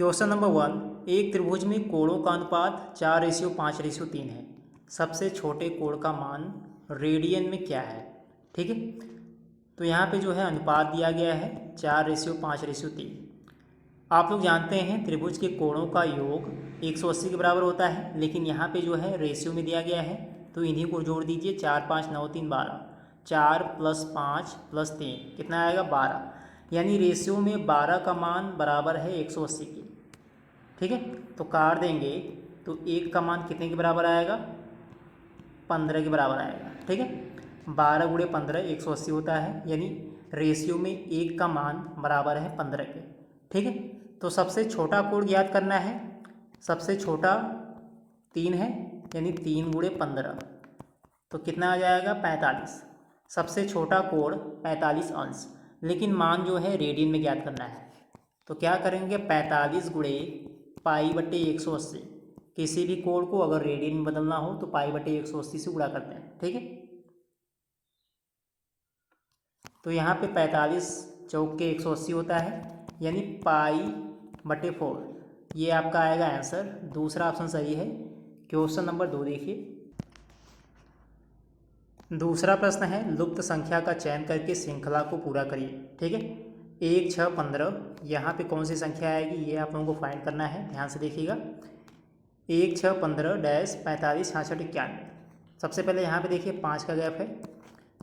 Question number 1, एक त्रिभुज में कोणों का अनुपात 4:5:3 है। सबसे छोटे कोण का मान रेडियन में क्या है? ठीक है, तो यहाँ पे जो है अनुपात दिया गया है 4:5:3। आप लोग जानते हैं त्रिभुज के कोणों का योग 180 के बराबर होता है, लेकिन यहाँ पे जो है रेशियो में दिया गया है, तो इन्हीं को जोड़ दीजिए। 4, 5, 9, 3, 12। 4 + 5 + 3 कितना आएगा? 12। यानी रेशियो में 12 का मान बराबर है 180 के। ठीक है, तो काट देंगे तो 1 का मान कितने के बराबर आएगा? 15 के बराबर आएगा। ठीक है, 12 × 15 180 होता है, यानी रेशियो में 1 का मान बराबर है 15 के। ठीक है, तो सबसे छोटा कोण ज्ञात करना है। सबसे छोटा 3 है, यानी 3 × 15 तो कितना आ जाएगा? 45। सबसे छोटा कोण 45 अंश, लेकिन मान जो है रेडियन में ज्ञात करना है। तो क्या करेंगे? 45 × π/180। किसी भी कोण को अगर रेडियन में बदलना हो तो π/180 से गुणा करते हैं। ठीक है, तो यहाँ पे 45 चौक के 180 होता है, यानी π/4। ये आपका आएगा आंसर। दूसरा ऑप्शन सही है। क्वेश्चन नंबर 2 देखिए। दूसरा प्रश्न है, लुप्त संख्या का चयन करके श्रृंखला को पूरा करिए। ठीक है, 1, 6, 15। यहाँ पे कौन सी संख्या आएगी ये आप लोगों को फाइंड करना है। ध्यान से देखिएगा। 1, 6, 15 डैश 45 66 91। सबसे पहले यहाँ पे देखिए 5 का गैप है,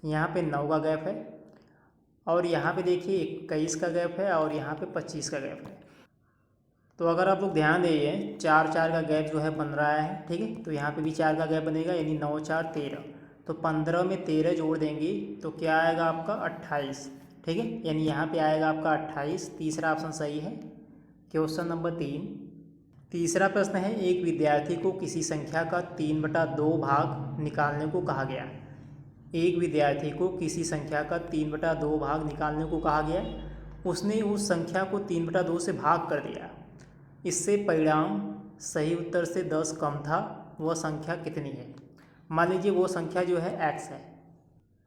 यहाँ पे 9 का गैप है, और यहाँ पे देखिए 21 का गैप है, और यहाँ पे 25 का गैप है। तो अगर आप लोग ध्यान दें 4 4 का गैप जो है बन रहा है। ठीक है, तो यहाँ पे भी 4 का गैप बनेगा, यानी 9 4 13। तो 15 में 13 जोड़ देंगे तो क्या आएगा आपका? 28। ठीक है, यानी यहाँ पे आएगा आपका 28। तीसरा ऑप्शन सही है। Question number 3। तीसरा प्रश्न है, एक विद्यार्थी को किसी संख्या का 3/2 भाग निकालने को कहा गया। एक विद्यार्थी को किसी संख्या का 3/2 भाग निकालने को कहा गया। उसने उस संख्या को 3/2 से भाग कर दिया। इससे परिणाम सही उत्तर से 10 कम था। वह संख्या कितनी है? मान लीजिए वो संख्या जो है x है।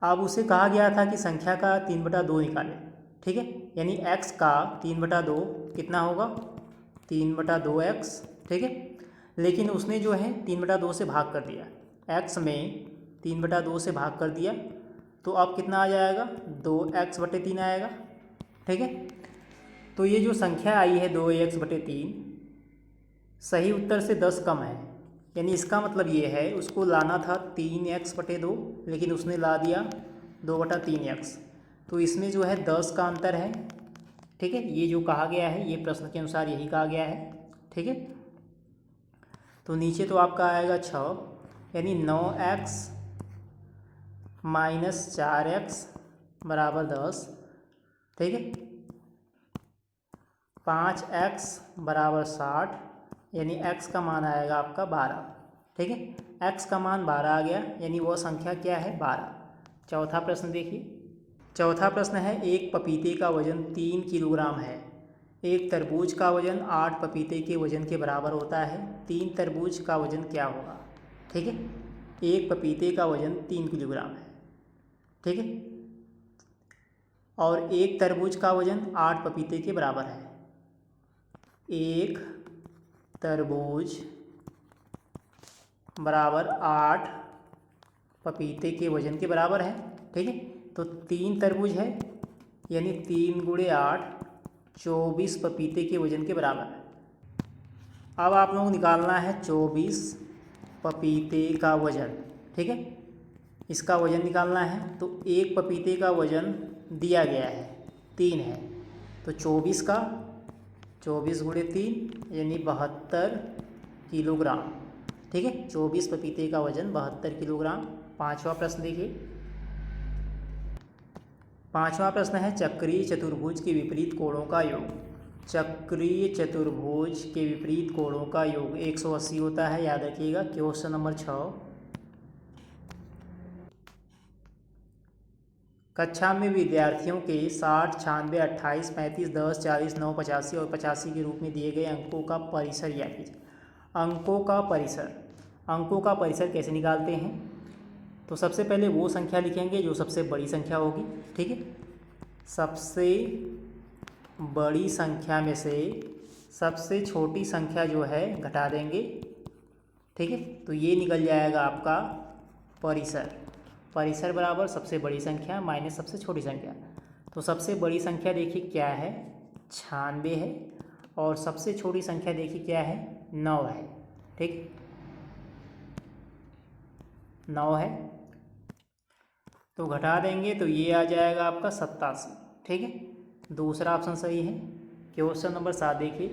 अब उसे कहा गया था कि संख्या का 3/2 निकाले। ठीक है, यानी x का 3/2 कितना होगा? 3/2x। ठीक है, लेकिन उसने जो है 3/2 से भाग कर दिया। x में 3/2 से भाग कर दिया, तो अब कितना आ जाएगा? 2x/3 आएगा। ठीक है, तो ये जो संख्या आई है 2x/3 सही उत्तर से 10 कम है, यानी इसका मतलब ये है उसको लाना था 3x/2, लेकिन उसने ला दिया 2/3x। तो इसमें जो है 10 का अंतर है। ठीक है, ये जो कहा गया है ये प्रश्न के अनुसार यही कहा गया है। ठीक है, तो नीचे तो आपका आएगा 6, यानी 9x - 4x = 10। ठीक है, 5x = 60, यानी x का मान आएगा आपका 12। ठीक है, x का मान 12 आ गया, यानी वह संख्या क्या है? 12। चौथा प्रश्न देखिए। चौथा प्रश्न है, एक पपीते का वजन 3 किलोग्राम है। एक तरबूज का वजन 8 पपीते के वजन के बराबर होता है। 3 तरबूज का वजन क्या होगा? ठीक है, एक पपीते का वजन 3 किलोग्राम है। ठीक है, और एक तरबूज का वजन 8 पपीते के बराबर है। एक तरबूज बराबर 8 पपीते के वजन के बराबर है। ठीक है, तो 3 तरबूज है, यानी 3 × 8 24 पपीते के वजन के बराबर है। अब आप लोगों को निकालना है 24 पपीते का वजन। ठीक है, इसका वजन निकालना है। तो एक पपीते का वजन दिया गया है 3 है, तो 24 × 3 यानी 72 किलोग्राम। ठीक है, 24 पपीते का वजन 72 किलोग्राम। पाँचवा प्रश्न देखिए। पाँचवा प्रश्न है, चक्रीय चतुर्भुज के विपरीत कोणों का योग। चक्रीय चतुर्भुज के विपरीत कोणों का योग 180 होता है, याद रखिएगा। Question number 6। कक्षा में विद्यार्थियों के 60, 96, 28, 35, 10, 40, 9, 85 और 85 के रूप में दिए गए अंकों का परिसर ज्ञात कीजिए। अंकों का परिसर कैसे निकालते हैं? तो सबसे पहले वो संख्या लिखेंगे जो सबसे बड़ी संख्या होगी। ठीक है, सबसे बड़ी संख्या में से सबसे छोटी संख्या जो है घटा देंगे, ठीक है। तो ये निकल जाएगा आपका परिसर। परिसर बराबर सबसे बड़ी संख्या माइनस सबसे छोटी संख्या। तो सबसे बड़ी संख्या देखिए क्या है, 96 है, और सबसे छोटी संख्या देखिए क्या है, 9 है, ठीक, 9 है। तो घटा देंगे तो ये आ जाएगा आपका 87, ठीक है। दूसरा ऑप्शन सही है। क्वेश्चन नंबर 7 देखिए।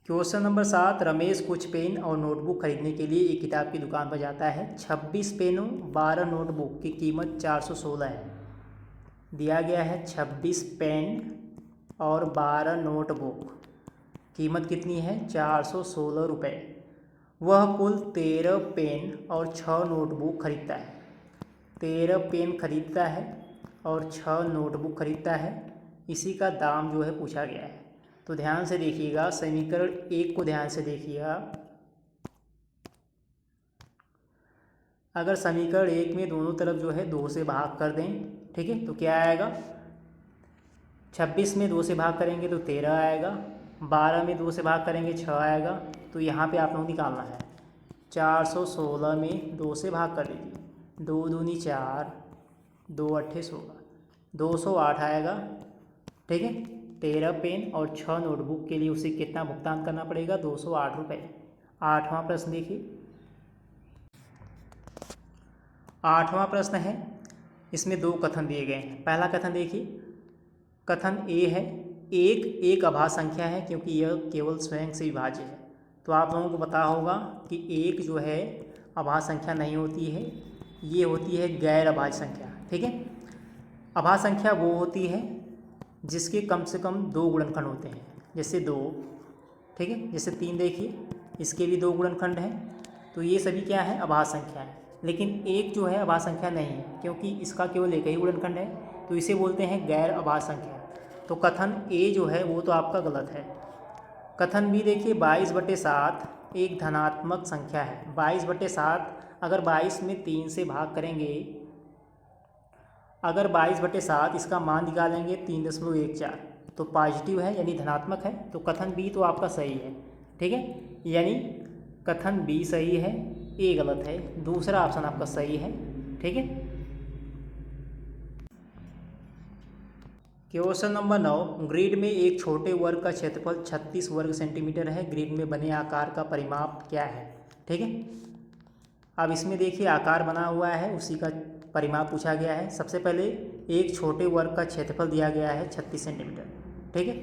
क्वेश्चन नंबर 7, रमेश कुछ पेन और नोटबुक खरीदने के लिए एक किताब की दुकान पर जाता है। 26 पेनों 12 नोटबुक की कीमत 416 है। दिया गया है 26 पेन और 12 नोटबुक, कीमत कितनी है, 416 रुपये। वह कुल 13 पेन और 6 नोटबुक खरीदता है। 13 पेन खरीदता है और 6 नोटबुक खरीदता है। इसी का दाम जो है पूछा गया है। तो ध्यान से देखिएगा, समीकरण 1 को ध्यान से देखिएगा। अगर समीकरण 1 में दोनों तरफ जो है 2 से भाग कर दें, ठीक है, तो क्या आएगा, 26 में 2 से भाग करेंगे तो 13 आएगा, 12 में 2 से भाग करेंगे 6 आएगा। तो यहाँ पे आप लोगों को निकालना है 416 में 2 से भाग कर दीजिए, 2 दूनी 4, 2 अट्ठे 16, 208 आएगा, ठीक है। 13 पेन और 6 नोटबुक के लिए उसे कितना भुगतान करना पड़ेगा, 208 रुपये। 8वां प्रश्न देखिए। 8वां प्रश्न है, इसमें 2 कथन दिए गए हैं। पहला कथन देखिए, कथन ए है, एक अभाज्य संख्या है क्योंकि यह केवल स्वयं से विभाज्य है। तो आप लोगों को पता होगा कि एक जो है अभाज्य संख्या नहीं होती है, ये होती है गैर अभाज्य संख्या, ठीक है। अभाज्य संख्या वो होती है जिसके कम से कम 2 गुणनखंड होते हैं, जैसे 2, ठीक है, जैसे 3 देखिए, इसके भी 2 गुणनखंड हैं। तो ये सभी क्या है, अभाज्य संख्या है। लेकिन एक जो है अभाज्य संख्या नहीं है क्योंकि इसका केवल एक ही गुणनखंड है, तो इसे बोलते हैं गैर अभाज्य संख्या। तो कथन ए जो है वो तो आपका गलत है। कथन बी देखिए, 22/7 एक धनात्मक संख्या है। 22/7 अगर 22 में 3 से भाग करेंगे, अगर 22/7 इसका मान निकालेंगे 3.14, तो पॉजिटिव है यानी धनात्मक है। तो कथन बी तो आपका सही है, ठीक है, यानी कथन बी सही है, ए गलत है, दूसरा ऑप्शन आपका सही है, ठीक है। क्वेश्चन नंबर 9, ग्रिड में एक छोटे वर्ग का क्षेत्रफल 36 वर्ग सेंटीमीटर है। ग्रिड में बने आकार का परिमाप क्या है, ठीक है। अब इसमें देखिए आकार बना हुआ है, उसी का परिमाप पूछा गया है। सबसे पहले एक छोटे वर्ग का क्षेत्रफल दिया गया है 36 सेंटीमीटर, ठीक है,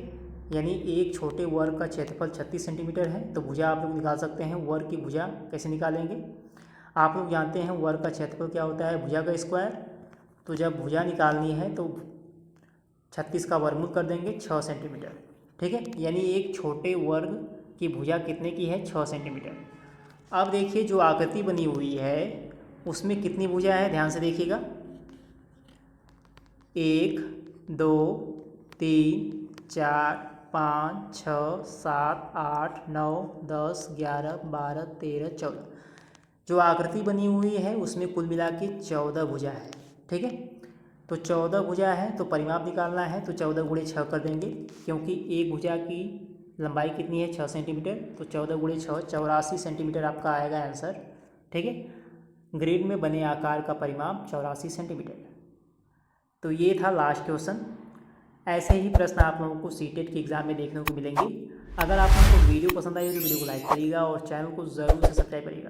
यानी एक छोटे वर्ग का क्षेत्रफल 36 सेंटीमीटर है। तो भुजा आप लोग निकाल सकते हैं। वर्ग की भुजा कैसे निकालेंगे, आप लोग जानते हैं वर्ग का क्षेत्रफल क्या होता है, भुजा का स्क्वायर। तो जब भुजा निकालनी है तो 36 का वर्गमूल कर देंगे, 6 सेंटीमीटर, ठीक है, यानी एक छोटे वर्ग की भुजा कितने की है, 6 सेंटीमीटर। अब देखिए जो आकृति बनी हुई है उसमें कितनी भुजा है, ध्यान से देखिएगा, 1 2 3 4 5 6 7 8 9 10 11 12 13 14। जो आकृति बनी हुई है उसमें कुल मिला के 14 भुजा है, ठीक है। तो 14 भुजा है तो परिमाप निकालना है, तो 14 गुणे 6 कर देंगे, क्योंकि एक भुजा की लंबाई कितनी है, 6 सेंटीमीटर। तो 14 गुणे 6 84 सेंटीमीटर आपका आएगा आंसर, ठीक है। ग्रिड में बने आकार का परिमाप 84 सेंटीमीटर। तो ये था लास्ट क्वेश्चन। ऐसे ही प्रश्न आप लोगों को सीटेट के एग्ज़ाम में देखने को मिलेंगे। अगर आप लोगों को वीडियो पसंद आई तो वीडियो को लाइक करिएगा और चैनल को ज़रूर से सब्सक्राइब करिएगा।